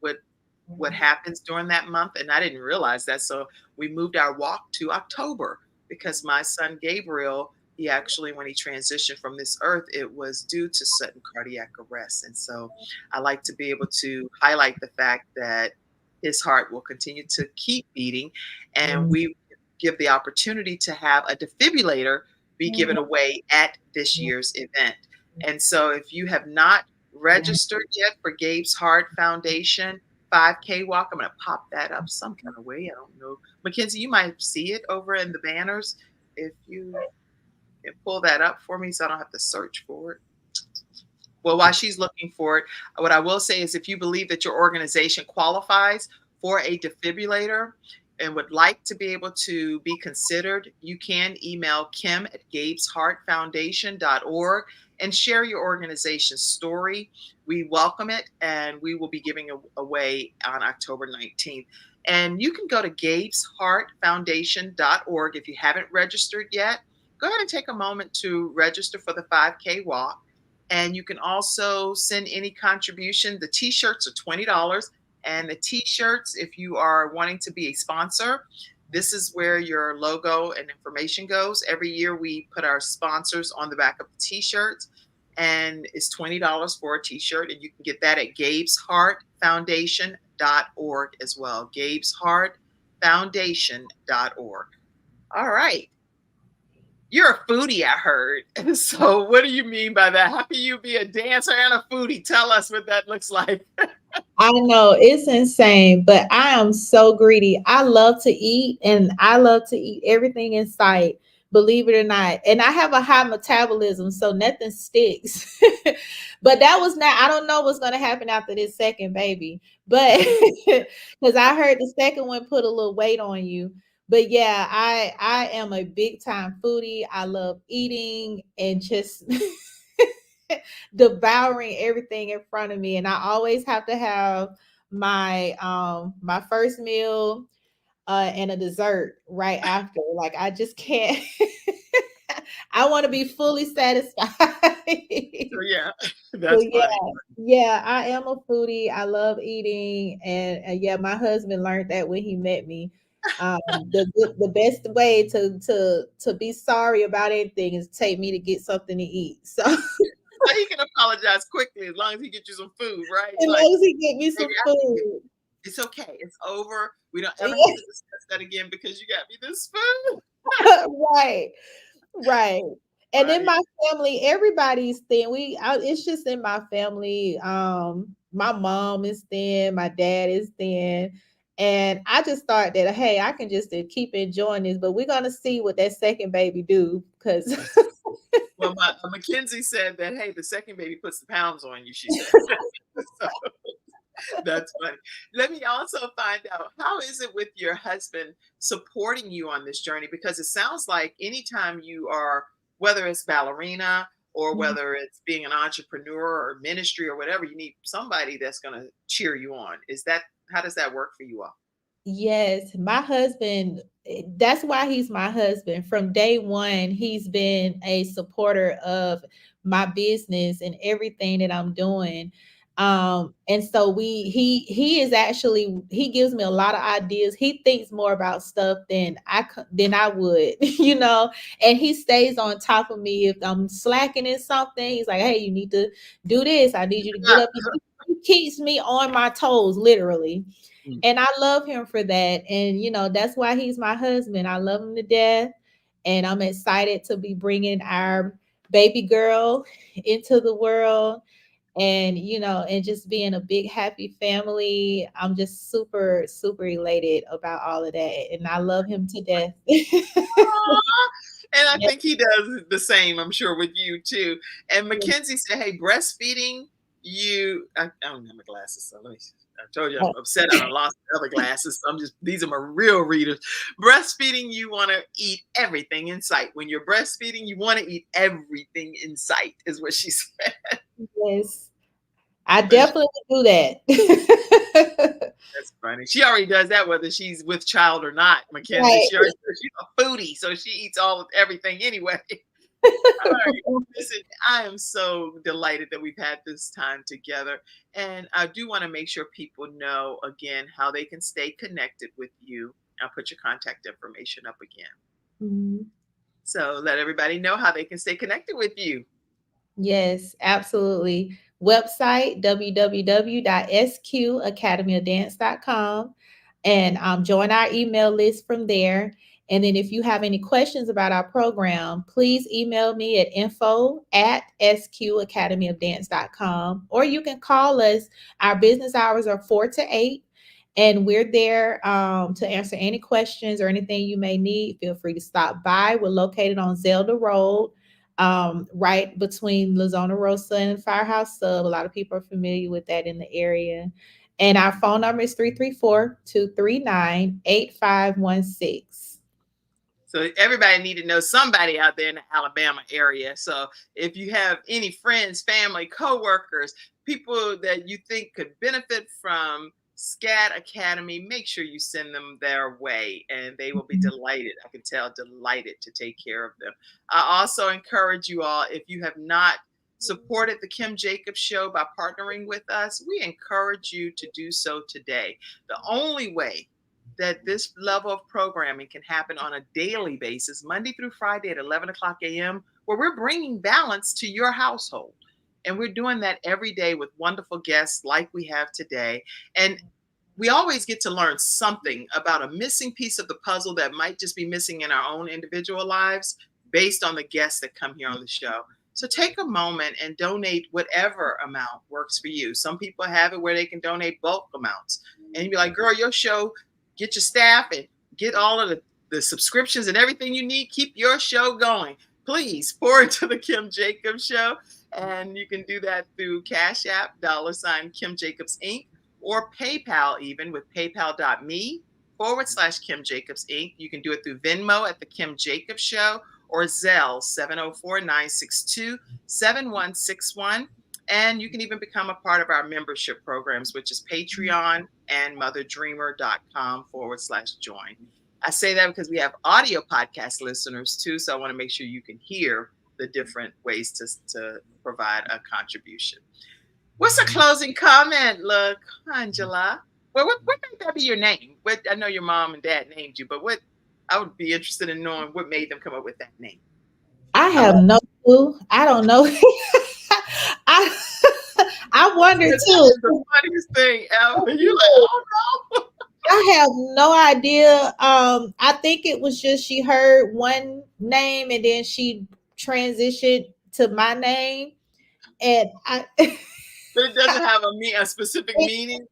what happens during that month, and I didn't realize that. So we moved our walk to October because my son Gabriel, he actually, when he transitioned from this earth, it was due to sudden cardiac arrest. And so I like to be able to highlight the fact that his heart will continue to keep beating, and we give the opportunity to have a defibrillator be given away at this year's event. And so if you have not registered yet for Gabe's Heart Foundation 5K walk, I'm going to pop that up some kind of way. I don't know. Mackenzie, you might see it over in the banners. If you can pull that up for me so I don't have to search for it. Well, while she's looking for it, what I will say is if you believe that your organization qualifies for a defibrillator and would like to be able to be considered, you can email kim@gabesheartfoundation.org and share your organization's story. We welcome it, and we will be giving away on October 19th. And you can go to gabesheartfoundation.org if you haven't registered yet. Go ahead and take a moment to register for the 5K walk. And you can also send any contribution. The t-shirts are $20. And the t-shirts, if you are wanting to be a sponsor, this is where your logo and information goes. Every year we put our sponsors on the back of the t-shirts, and it's $20 for a t-shirt. And you can get that at gabesheartfoundation.org as well. gabesheartfoundation.org. All right. You're a foodie, I heard. So what do you mean by that? How can you be a dancer and a foodie? Tell us what that looks like. I know it's insane, but I am so greedy. I love to eat, and I love to eat everything in sight, believe it or not. And I have a high metabolism, so nothing sticks. But that was not, I don't know what's going to happen after this second baby, but because I heard the second one put a little weight on you. But yeah, I am a big time foodie. I love eating and just devouring everything in front of me. And I always have to have my first meal and a dessert right after. Like I just can't. I want to be fully satisfied. So yeah, that's So funny. yeah, I am a foodie. I love eating, and yeah, my husband learned that when he met me. The best way to be sorry about anything is take me to get something to eat. So So he can apologize quickly as long as he gets you some food, right? as Like, long as he get me some baby, food. it's okay. It's over. We don't ever have to discuss that again because you got me this food. Right, right. And in Right. my family, everybody's thin. It's just in my family. My mom is thin, my dad is thin. And I just thought that, hey, I can just keep enjoying this, but we're gonna see what that second baby do. Because Well, Mackenzie said that, hey, the second baby puts the pounds on you, she said. So that's funny. Let me also find out, how is it with your husband supporting you on this journey? Because it sounds like anytime you are, whether it's ballerina or whether it's being an entrepreneur or ministry or whatever, you need somebody that's going to cheer you on. How does that work for you all? yes, my husband, that's why he's my husband. From day one, he's been a supporter of my business and everything that I'm doing. And so he is actually, he gives me a lot of ideas. He thinks more about stuff than I would, and he stays on top of me if I'm slacking in something. He's like, hey, you need to do this. I need you to get up. He keeps me on my toes, literally. And I love him for that. And, that's why he's my husband. I love him to death. And I'm excited to be bringing our baby girl into the world, and and just being a big happy family. I'm just super super elated about all of that, and I love him to death. Aw. And I Yes, think he does the same, I'm sure, with you too. And Mackenzie said, hey, breastfeeding you, I don't have my glasses, so let me, I told you I'm upset I done lost the other glasses. So I'm just, these are my real readers. Breastfeeding, you want to eat everything in sight. When you're breastfeeding, you want to eat everything in sight, is what she said. yes, I So definitely do that. that's funny. She already does that whether she's with child or not, Mackenzie. Right. She's a foodie, so she eats all of everything anyway. All right. Listen, I am so delighted that we've had this time together. And I do want to make sure people know again how they can stay connected with you. I'll put your contact information up again. Mhm. So let everybody know how they can stay connected with you. Yes, absolutely. Website www.sqacademyofdance.com, and join our email list from there. And then if you have any questions about our program, please email me at info@sqacademyofdance.com, or you can call us. Our business hours are 4 to 8, and we're there to answer any questions or anything you may need. Feel free to stop by. We're located on Zelda Road, right between La Zona Rosa and Firehouse Sub. A lot of people are familiar with that in the area. And our phone number is 334-239-8516. So everybody need to know somebody out there in the Alabama area. So if you have any friends, family, coworkers, people that you think could benefit from SCAD Academy, make sure you send them their way and they will be delighted. I can tell, delighted to take care of them. I also encourage you all, if you have not supported the Kim Jacobs Show by partnering with us, we encourage you to do so today. The only way that this level of programming can happen on a daily basis, Monday through Friday at 11 o'clock a.m., where we're bringing balance to your household. And we're doing that every day with wonderful guests like we have today. And we always get to learn something about a missing piece of the puzzle that might just be missing in our own individual lives based on the guests that come here on the show. So take a moment and donate whatever amount works for you. Some people have it where they can donate bulk amounts. And you'd be like, girl, your show, get your staff and get all of the subscriptions and everything you need. Keep your show going. Please pour into the Kim Jacobs Show. And you can do that through Cash App, $ Kim Jacobs Inc., or PayPal, even with paypal.me/Kim Jacobs Inc. You can do it through Venmo at the Kim Jacobs Show, or Zelle 704-962-7161. And you can even become a part of our membership programs, which is Patreon and motherdreamer.com/join. I say that because we have audio podcast listeners too. So I want to make sure you can hear the different ways to provide a contribution. What's a closing comment, Laquangela? Well, what made that be your name? I know your mom and dad named you, but what I would be interested in knowing what made them come up with that name. I have no clue. I don't know. I I wonder That too. is the funniest thing ever. You like, oh no. I have no idea. I think it was just she heard one name and then she transitioned to my name, and I But it doesn't have a specific meaning.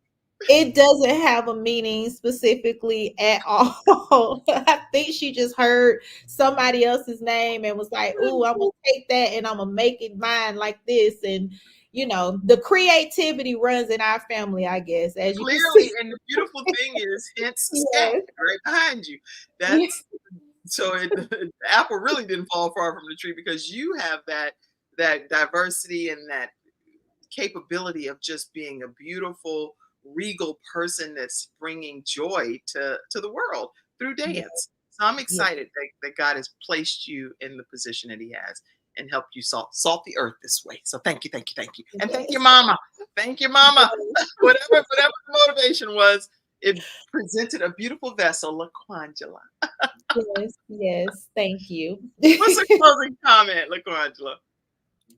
it doesn't have a meaning specifically at all. I think she just heard somebody else's name and was like, "Ooh, I'm gonna take that and I'm gonna make it mine like this." And the creativity runs in our family, I guess, as you can Clearly, see. and the beautiful thing is, hence the scat Yes. right behind you. Yes. That's so the apple really didn't fall far from the tree because you have that diversity and that capability of just being a beautiful, regal person that's bringing joy to the world through dance. So I'm Yes. excited that God has placed you in the position that He has and helped you salt the earth this way. So thank you, thank you, thank you, and thank your Yes. mama. Thank your mama. whatever the motivation was, it presented a beautiful vessel, Laquangela. Yes, yes, thank you. What's a closing comment, Laquangela?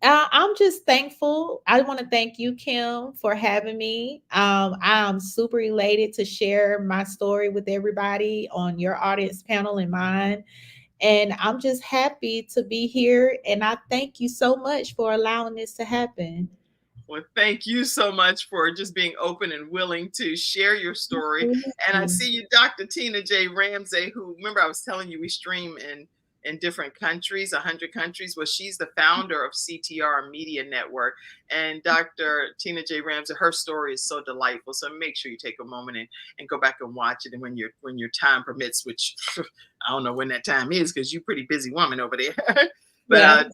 I'm just thankful. I want to thank you, Kim, for having me. I'm super elated to share my story with everybody on your audience panel and mine. And I'm just happy to be here. And I thank you so much for allowing this to happen. Well, thank you so much for just being open and willing to share your story. And I see you, Dr. Tina J. Ramsey, who, remember I was telling you we stream in different countries, 100 countries. Well, she's the founder of CTR Media Network. And Dr. Tina J. Ramsey, her story is so delightful. So make sure you take a moment and go back and watch it. And when your time permits, which I don't know when that time is, because you're a pretty busy woman over there. But Yeah.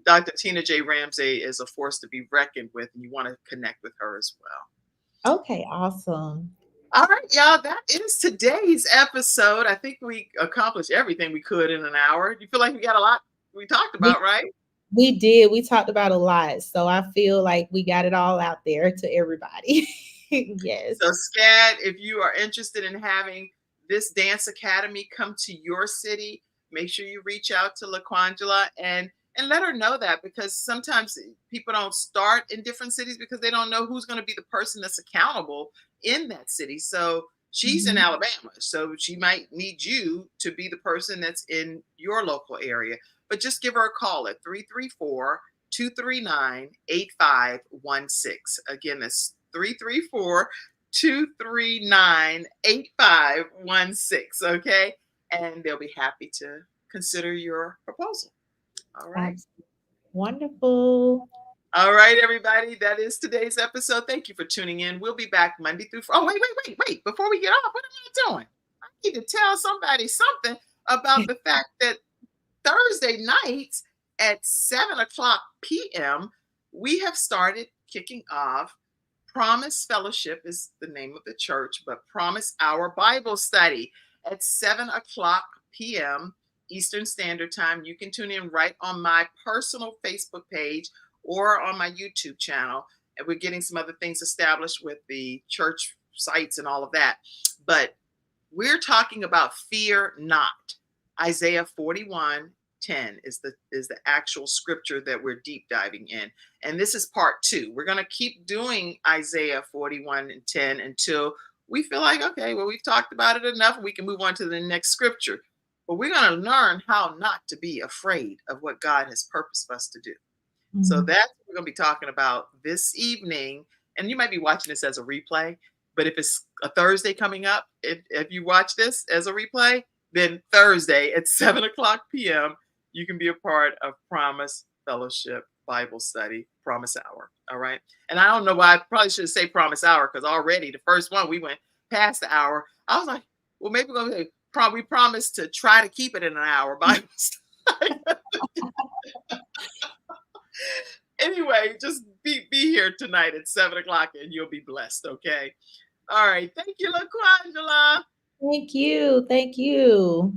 Dr. Tina J. Ramsey is a force to be reckoned with, and you want to connect with her as well. Okay, awesome. All right, y'all, that is today's episode. I think we accomplished everything we could in an hour. You feel like we got a lot we talked about, right? We did. We talked about a lot. So I feel like we got it all out there to everybody. Yes. So, SCAD, if you are interested in having this dance academy come to your city, make sure you reach out to Laquangela and let her know that, because sometimes people don't start in different cities because they don't know who's going to be the person that's accountable in that city. So she's in Alabama, so she might need you to be the person that's in your local area. But just give her a call at 334-239-8516. Again, that's 334-239-8516. Okay. And they'll be happy to consider your proposal. All right. Wonderful. All right, everybody. That is today's episode. Thank you for tuning in. We'll be back Monday through Friday. Oh, wait. Before we get off, what am I doing? I need to tell somebody something about the fact that Thursday nights at 7:00 p.m., we have started kicking off Promise Fellowship is the name of the church, but Promise Hour Bible Study at 7:00 p.m. Eastern Standard Time. You can tune in right on my personal Facebook page or on my YouTube channel. And we're getting some other things established with the church sites and all of that. But we're talking about fear not. Isaiah 41:10 is the actual scripture that we're deep diving in. And this is part 2. We're going to keep doing Isaiah 41:10 until we feel like, okay, well, we've talked about it enough. We can move on to the next scripture. But we're going to learn how not to be afraid of what God has purposed for us to do. So that's what we're going to be talking about this evening. And you might be watching this as a replay, but if it's a Thursday coming up, if you watch this as a replay, then Thursday at 7:00 p.m., you can be a part of Promise Fellowship Bible Study, Promise Hour. All right. And I don't know why I probably should say Promise Hour, because already the first one, we went past the hour. I was like, well, maybe we're going to say, we promised to try to keep it in an hour Bible study. Anyway, just be here tonight at 7:00 and you'll be blessed. Okay. All right. Thank you, Laquangela. Thank you. Thank you.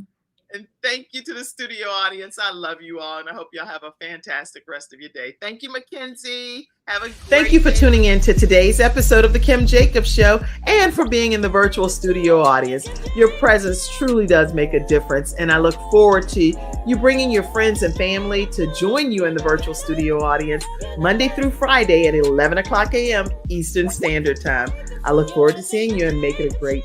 And thank you to the studio audience. I love you all, and I hope y'all have a fantastic rest of your day. Thank you, Mackenzie. Have a Thank you for tuning in to today's episode of The Kim Jacobs Show and for being in the virtual studio audience. Your presence truly does make a difference, and I look forward to you bringing your friends and family to join you in the virtual studio audience Monday through Friday at 11:00 a.m. Eastern Standard Time. I look forward to seeing you and make it a great day.